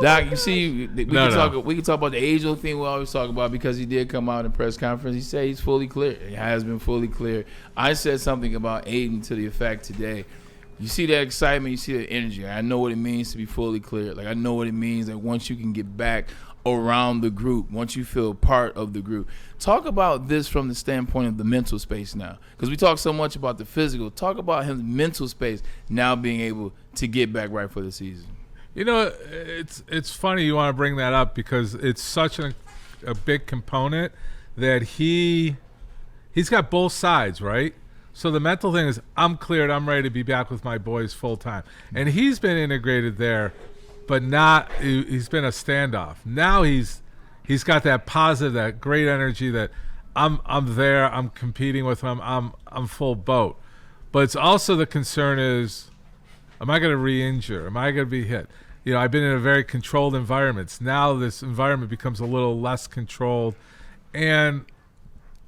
Doc, you see, we can talk about the age-old thing we always talk about because he did come out in press conference. He said he's fully clear. He has been fully clear. I said something about Aidan to the effect today. You see that excitement, you see that energy. I know what it means to be fully clear. Like, I know what it means that once you can get back around the group, once you feel part of the group. Talk about this from the standpoint of the mental space now, because we talk so much about the physical. Talk about his mental space now being able to get back right for the season. You know, it's funny you want to bring that up because it's such a big component that he's got both sides, right? So the mental thing is, I'm cleared, I'm ready to be back with my boys full time. And he's been integrated there, but he's been a standoff. Now he's got that positive, that great energy that I'm there, I'm competing with him, I'm full boat. But it's also the concern is, am I going to re-injure? Am I going to be hit? You know, I've been in a very controlled environment. Now this environment becomes a little less controlled and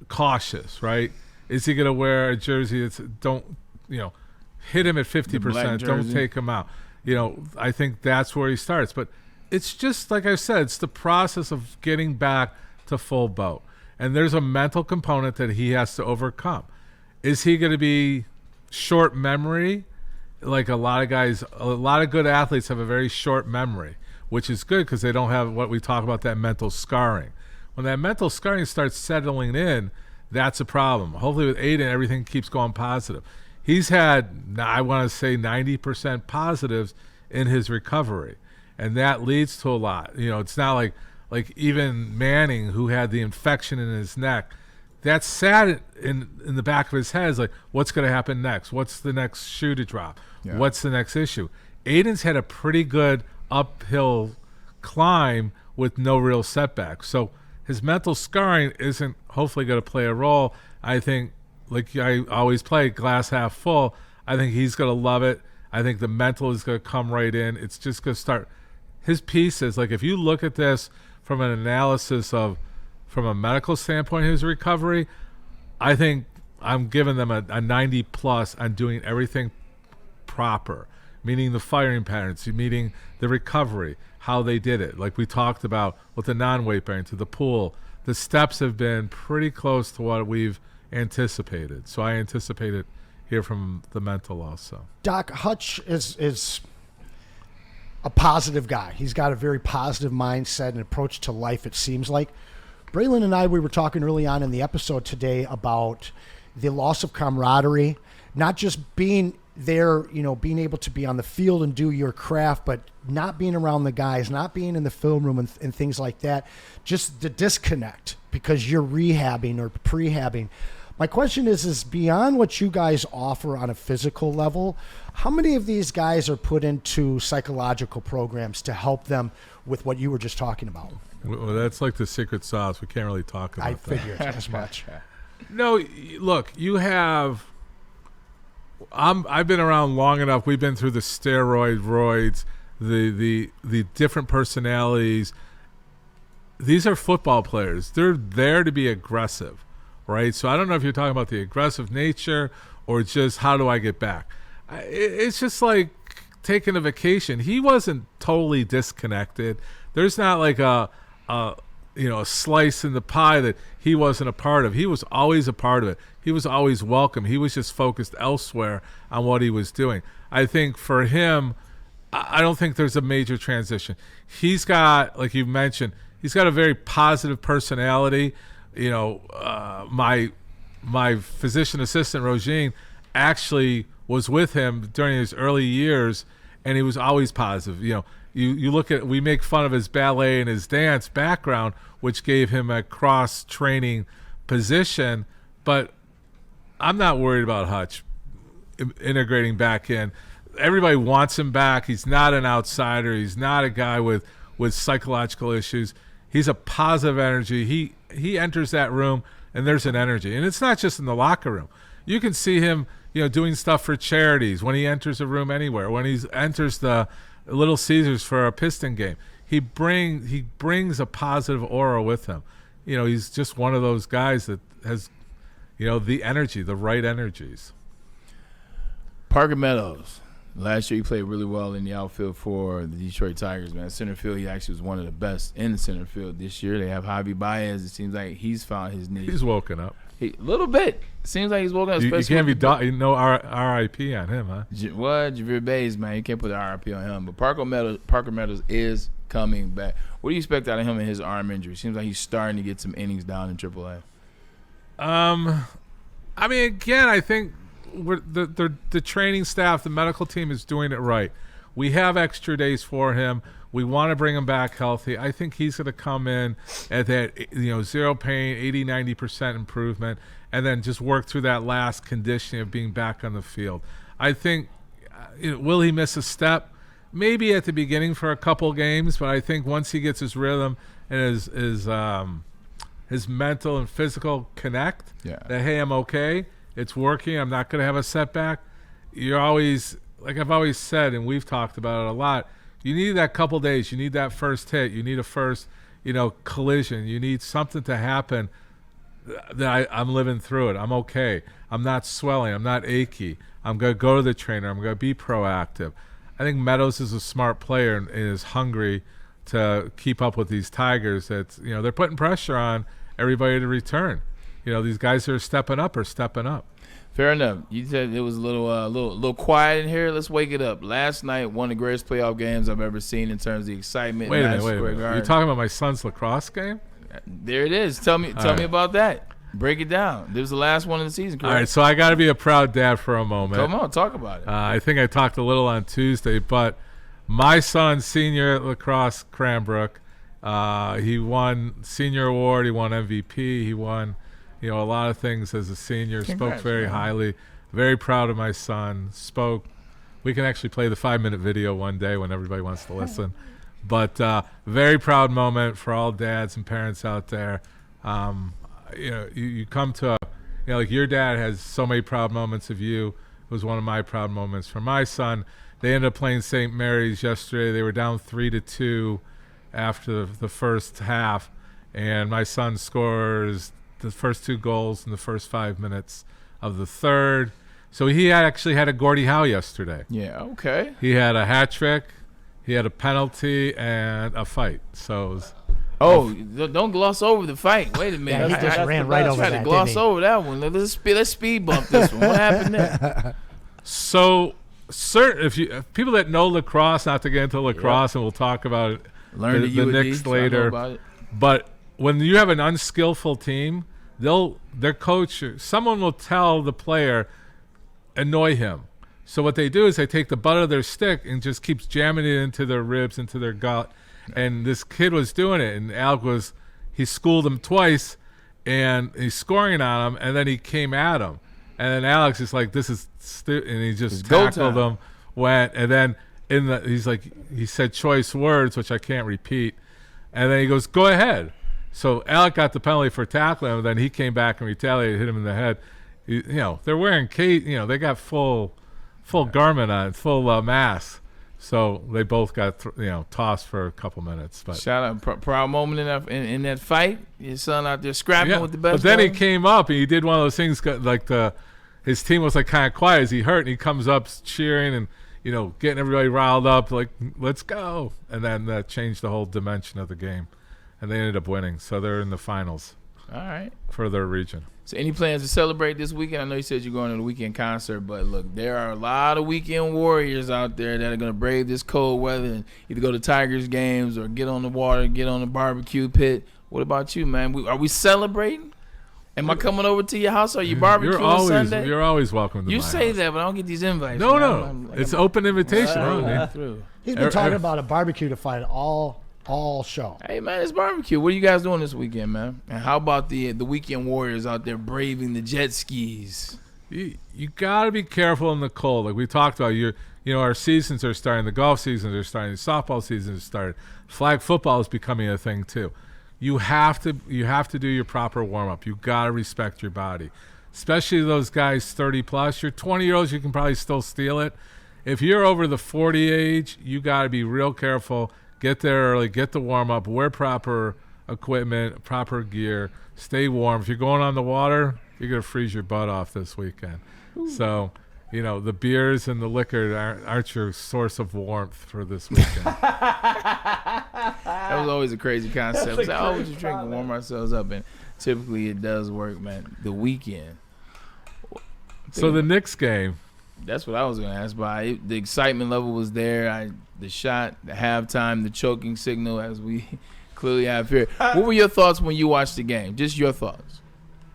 cautious, right? Is he going to wear a jersey that's hit him at 50%, don't take him out. You know, I think that's where he starts. But it's just, like I said, it's the process of getting back to full boat. And there's a mental component that he has to overcome. Is he going to be short memory? Like a lot of guys, a lot of good athletes have a very short memory, which is good because they don't have what we talk about, that mental scarring. When that mental scarring starts settling in, that's a problem. Hopefully with Aidan, everything keeps going positive. He's had, I want to say, 90% positives in his recovery, and that leads to a lot. You know, it's not like even Manning, who had the infection in his neck. That sat in the back of his head is like, what's going to happen next? What's the next shoe to drop? Yeah. What's the next issue? Aidan's had a pretty good uphill climb with no real setbacks. So his mental scarring isn't hopefully going to play a role. I think, like I always play, glass half full. I think he's going to love it. I think the mental is going to come right in. It's just going to start. His pieces, like if you look at this from an analysis of, from a medical standpoint, his recovery, I think I'm giving them a 90 plus on doing everything proper, meaning the firing patterns, meaning the recovery, how they did it. Like we talked about with the non-weight bearing to the pool, the steps have been pretty close to what we've anticipated. So I anticipate it here from the mental also. Doc, Hutch is a positive guy. He's got a very positive mindset and approach to life, it seems like. Braylon and I, we were talking early on in the episode today about the loss of camaraderie, not just being there, you know, being able to be on the field and do your craft, but not being around the guys, not being in the film room and things like that, just the disconnect because you're rehabbing or prehabbing. My question is beyond what you guys offer on a physical level, how many of these guys are put into psychological programs to help them with what you were just talking about? Well, that's like the secret sauce. We can't really talk about that. I figured as much. No, look, you have I've been around long enough. We've been through the roids, the different personalities. These are football players. They're there to be aggressive, right? So I don't know if you're talking about the aggressive nature or just how do I get back. It's just like taking a vacation. He wasn't totally disconnected. There's not like a slice in the pie that he wasn't a part of. He was always a part of it. He was always welcome. He was just focused elsewhere on what he was doing. I think for him, I don't think there's a major transition. He's got, like you mentioned, he's got a very positive personality. You know, my physician assistant, Rogine, actually was with him during his early years, and he was always positive. You know, you look at, we make fun of his ballet and his dance background, which gave him a cross-training position, but I'm not worried about Hutch integrating back in. Everybody wants him back. He's not an outsider. He's not a guy with psychological issues. He's a positive energy. He enters that room, and there's an energy. And it's not just in the locker room. You can see him, you know, doing stuff for charities when he enters a room anywhere, when he enters the Little Caesars for a Piston game. He brings a positive aura with him. You know, he's just one of those guys that has, you know, the energy, the right energies. Parker Meadows, Last year, he played really well in the outfield for the Detroit Tigers, man. Center field, he actually was one of the best in the center field this year. They have Javi Baez. It seems like he's found his niche. He's woken up. A little bit. Seems like he's woken up. You can't be no RIP on him, huh? What? Javier Baez, man. You can't put the RIP on him. But Parker Meadows is coming back. What do you expect out of him and his arm injury? Seems like he's starting to get some innings down in AAA. I mean, again, I think the training staff, the medical team is doing it right. We have extra days for him. We want to bring him back healthy. I think he's going to come in at that, zero pain, 80, 90% improvement, and then just work through that last conditioning of being back on the field. I think, will he miss a step? Maybe at the beginning for a couple games, but I think once he gets his rhythm and his mental and physical connect, that, hey, I'm okay, it's working, I'm not going to have a setback. You're always, like I've always said, and we've talked about it a lot, you need that couple days. You need that first hit. You need a first, collision. You need something to happen that I'm living through it. I'm okay. I'm not swelling. I'm not achy. I'm going to go to the trainer. I'm going to be proactive. I think Meadows is a smart player and is hungry to keep up with these Tigers. That's, they're putting pressure on everybody to return. These guys that are stepping up are stepping up. Fair enough. You said it was a little quiet in here. Let's wake it up. Last night, one of the greatest playoff games I've ever seen in terms of the excitement. Wait a minute. You're talking about my son's lacrosse game? There it is. Tell me about that. Break it down. This was the last one of the season, correct? All right, so I got to be a proud dad for a moment. Come on, talk about it. I think I talked a little on Tuesday, but my son, senior at lacrosse Cranbrook, he won senior award. He won MVP. He won a lot of things as a senior. Congrats, spoke very highly. Very proud of my son. We can actually play the 5-minute video one day when everybody wants to listen. But very proud moment for all dads and parents out there. You come to like your dad has so many proud moments of you. It was one of my proud moments for my son. They ended up playing St. Mary's yesterday. They were down 3-2 after the first half, and my son scores the first 2 goals in the first 5 minutes of the third. So he actually had a Gordie Howe yesterday. Yeah, okay. He had a hat trick, he had a penalty, and a fight. So it was, don't gloss over the fight. Wait a minute. Yeah, he just ran right over that. Tried to gloss over that one. Let's speed bump this one. What happened there? So, if people that know lacrosse, not to get into lacrosse, and we'll talk about it, the Knicks later. But when you have an unskillful team, their coach, someone will tell the player, annoy him. So what they do is they take the butt of their stick and just keeps jamming it into their ribs, into their gut. And this kid was doing it, and Alec he schooled him twice, and he's scoring on him, and then he came at him. And then Alex is like, this is and he just tackled him, and then he said choice words, which I can't repeat. And then he goes, go ahead. So Alec got the penalty for tackling him, and then he came back and retaliated, hit him in the head. They're wearing they got full garment on, full mask. So they both got tossed for a couple minutes. But shout out, proud moment in that fight. Your son out there scrapping with the best. But then he came up and he did one of those things like his team was like kind of quiet as he hurt, and he comes up cheering and getting everybody riled up, like let's go. And then that changed the whole dimension of the game, and they ended up winning. So they're in the finals. All right, for their region. So any plans to celebrate this weekend? I know you said you're going to the weekend concert, but look, there are a lot of weekend warriors out there that are going to brave this cold weather and either go to Tigers games or get on the water, get on the barbecue pit. What about you, man? Are we celebrating? Am I coming over to your house? Are you barbecuing Sunday? You're always welcome to my house. You say that, but I don't get these invites. No. It's open invitation. He's been talking about a barbecue to fight all show. Hey, man, it's barbecue. What are you guys doing this weekend, man? And how about the weekend warriors out there braving the jet skis? You got to be careful in the cold. Like we talked about, our seasons are starting. The golf seasons are starting. The softball season is started. Flag football is becoming a thing too. You have to do your proper warm up. You got to respect your body, especially those guys 30 plus. Your 20-year-olds, you can probably still steal it. If you're over the 40 age, you got to be real careful. Get there early, get the warm-up, wear proper equipment, proper gear, stay warm. If you're going on the water, you're going to freeze your butt off this weekend. Ooh. So the beers and the liquor aren't your source of warmth for this weekend. That was always a crazy concept. It's like, we just drink and warm ourselves up, and typically it does work, man. The weekend. So the Knicks game. That's what I was going to ask about. The excitement level was there. The shot, the halftime, the choking signal, as we clearly have here. What were your thoughts when you watched the game? Just your thoughts.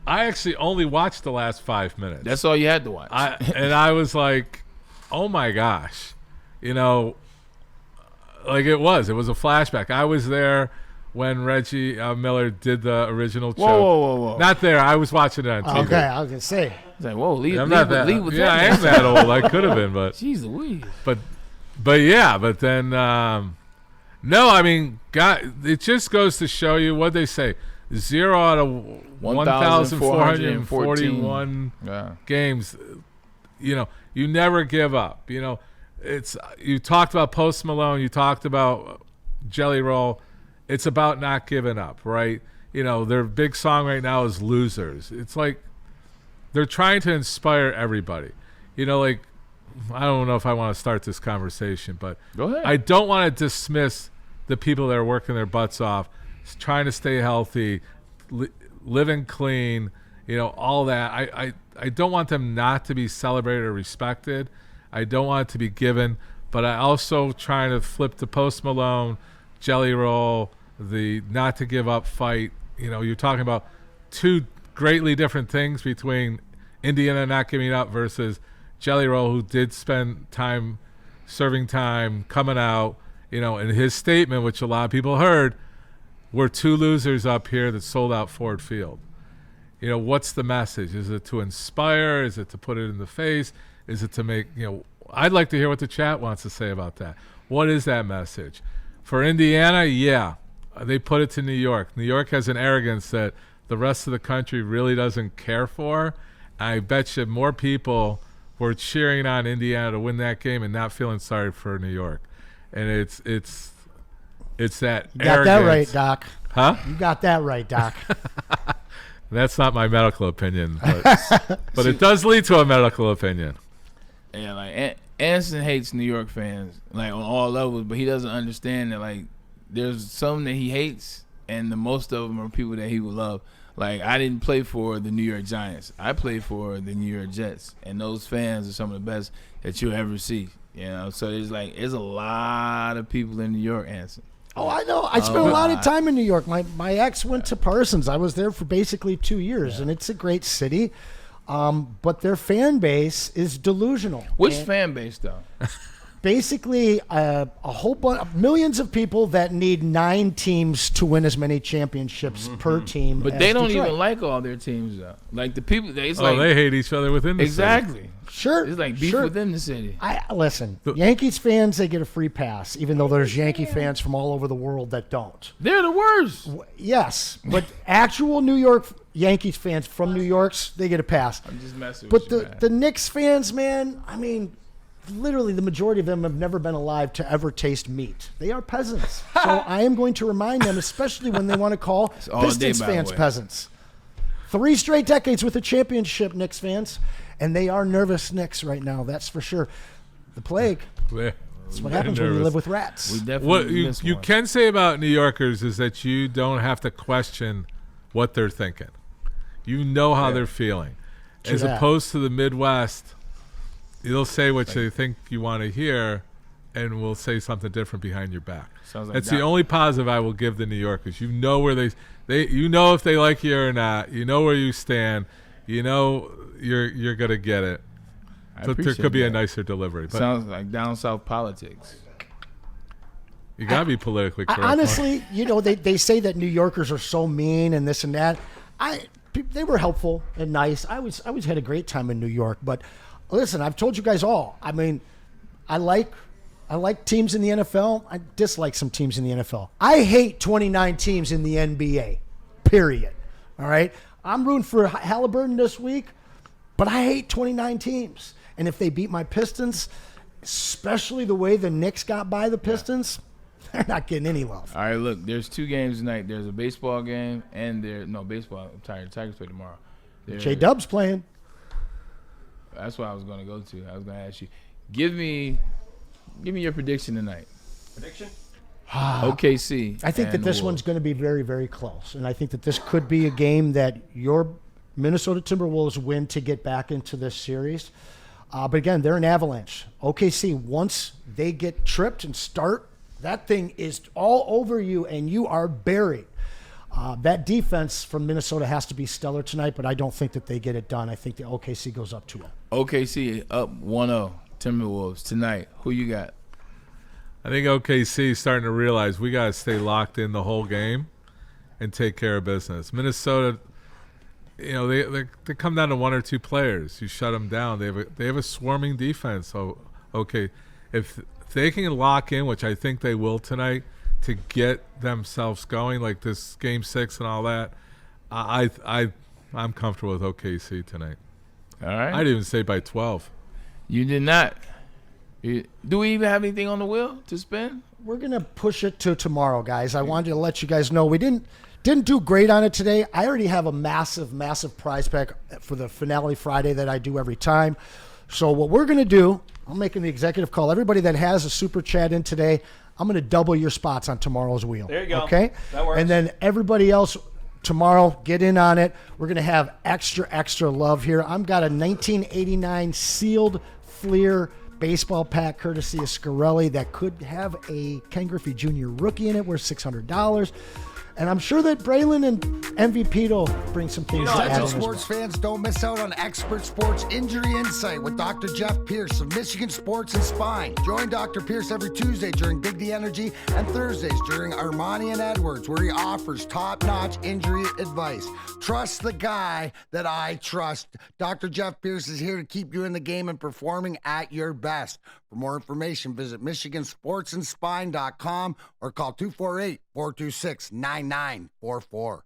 I actually only watched the last 5 minutes. That's all you had to watch. And I was like, oh my gosh. Like it was a flashback. I was there when Reggie Miller did the original choke. Whoa. Not there. I was watching it on TV. Okay, I was going to say. It's like, whoa, leave with I that. am that old. I could have been, but. Jeez Louise. But then, no, I mean, God, it just goes to show you what they say. 0 out of 1,441 games. You never give up. You talked about Post Malone. You talked about Jelly Roll. It's about not giving up, right? Their big song right now is Losers. It's like they're trying to inspire everybody. Like, I don't know if I want to start this conversation, but go ahead. I don't want to dismiss the people that are working their butts off, trying to stay healthy, living clean, all that. I don't want them not to be celebrated or respected. I don't want it to be given, but I also trying to flip to Post Malone, Jelly Roll, the not to give up fight. You're talking about two greatly different things between Indiana not giving up versus Jelly Roll, who did spend time serving time, coming out, and his statement, which a lot of people heard, we're two losers up here that sold out Ford Field. What's the message? Is it to inspire? Is it to put it in the face? Is it to make, I'd like to hear what the chat wants to say about that. What is that message? For Indiana, yeah, they put it to New York. New York has an arrogance that the rest of the country really doesn't care for. I bet you more people were cheering on Indiana to win that game and not feeling sorry for New York. And it's that you got arrogance. that right, Doc. Huh? You got that right, Doc. That's not my medical opinion, but it does lead to a medical opinion. Yeah, like Anderson hates New York fans, like on all levels, but he doesn't understand that like there's some that he hates, and the most of them are people that he would love. Like, I didn't play for the New York Giants. I played for the New York Jets, and those fans are some of the best that you'll ever see. So there's a lot of people in New York, Anderson. Oh, I know. I spent a lot of time in New York. My ex went to Parsons. I was there for basically 2 years, and it's a great city. But their fan base is delusional. Which fan base, though? Basically, a whole bunch, millions of people that need 9 teams to win as many championships per team. But they don't even like all their teams, though. Like the people, they hate each other within the city. Exactly. Sure. It's like beef within the city. Listen, Yankees fans, they get a free pass, even though there's Yankee fans from all over the world that don't. They're the worst. Yes, but actual New York Yankees fans from New York's, they get a pass. I'm just messing with you, But the Knicks fans, man, I mean, literally the majority of them have never been alive to ever taste meat. They are peasants. So I am going to remind them, especially when they want to call Pistons fans peasants. 3 straight decades with a championship, Knicks fans. And they are nervous Knicks right now, that's for sure. The plague. That's what happens when you live with rats. We definitely what you can say about New Yorkers is that you don't have to question what they're thinking. You know how they're feeling. As opposed to the Midwest, they'll say what they think you want to hear, and will say something different behind your back. That's the only positive I will give the New Yorkers. You know where they you know if they like you or not. You know where you stand. You know you're gonna get it. But there could be a nicer delivery. But sounds like down south politics. You gotta be politically correct. Honestly, they say that New Yorkers are so mean and this and that. They were helpful and nice. I always had a great time in New York. But listen, I've told you guys all. I mean, I like teams in the NFL. I dislike some teams in the NFL. I hate 29 teams in the NBA. Period. All right. I'm rooting for Halliburton this week, but I hate 29 teams. And if they beat my Pistons, especially the way the Knicks got by the Pistons, they're not getting any love. All right, look, there's 2 games tonight. There's a baseball game and baseball. I'm tired. Tigers play tomorrow. J-Dub's playing. That's what I was going to go to. I was going to ask you. Give me your prediction tonight. Prediction? OKC. I think that this one's going to be very, very close. And I think that this could be a game that your Minnesota Timberwolves win to get back into this series. But again, they're an avalanche. OKC, once they get tripped and start, that thing is all over you and you are buried. That defense from Minnesota has to be stellar tonight, but I don't think that they get it done. I think the OKC goes up 2-0. OKC up 1-0. Timberwolves tonight. Who you got? I think OKC is starting to realize we got to stay locked in the whole game and take care of business. Minnesota, they come down to one or two players. You shut them down. They have a swarming defense. So, okay, if they can lock in, which I think they will tonight, to get themselves going, like this Game 6 and all that, I'm comfortable with OKC tonight. All right. I'd even say by 12. You did not. Do we even have anything on the wheel to spin? We're going to push it to tomorrow, guys. I wanted to let you guys know we didn't do great on it today. I already have a massive, massive prize pack for the finale Friday that I do every time. So what we're going to do, I'm making the executive call. Everybody that has a super chat in today, I'm going to double your spots on tomorrow's wheel. There you go. Okay? That works. And then everybody else tomorrow, get in on it. We're going to have extra, extra love here. I've got a 1989 sealed Fleer baseball pack courtesy of Scarelli that could have a Ken Griffey Jr. rookie in it worth $600. And I'm sure that Braylon and MVP will bring some things to add. Attention sports fans, don't miss out on Expert Sports Injury Insight with Dr. Jeff Pierce of Michigan Sports and Spine. Join Dr. Pierce every Tuesday during Big D Energy and Thursdays during Ermanni and Edwards, where he offers top-notch injury advice. Trust the guy that I trust. Dr. Jeff Pierce is here to keep you in the game and performing at your best. For more information, visit MichiganSportsandSpine.com or call 248-426-9944.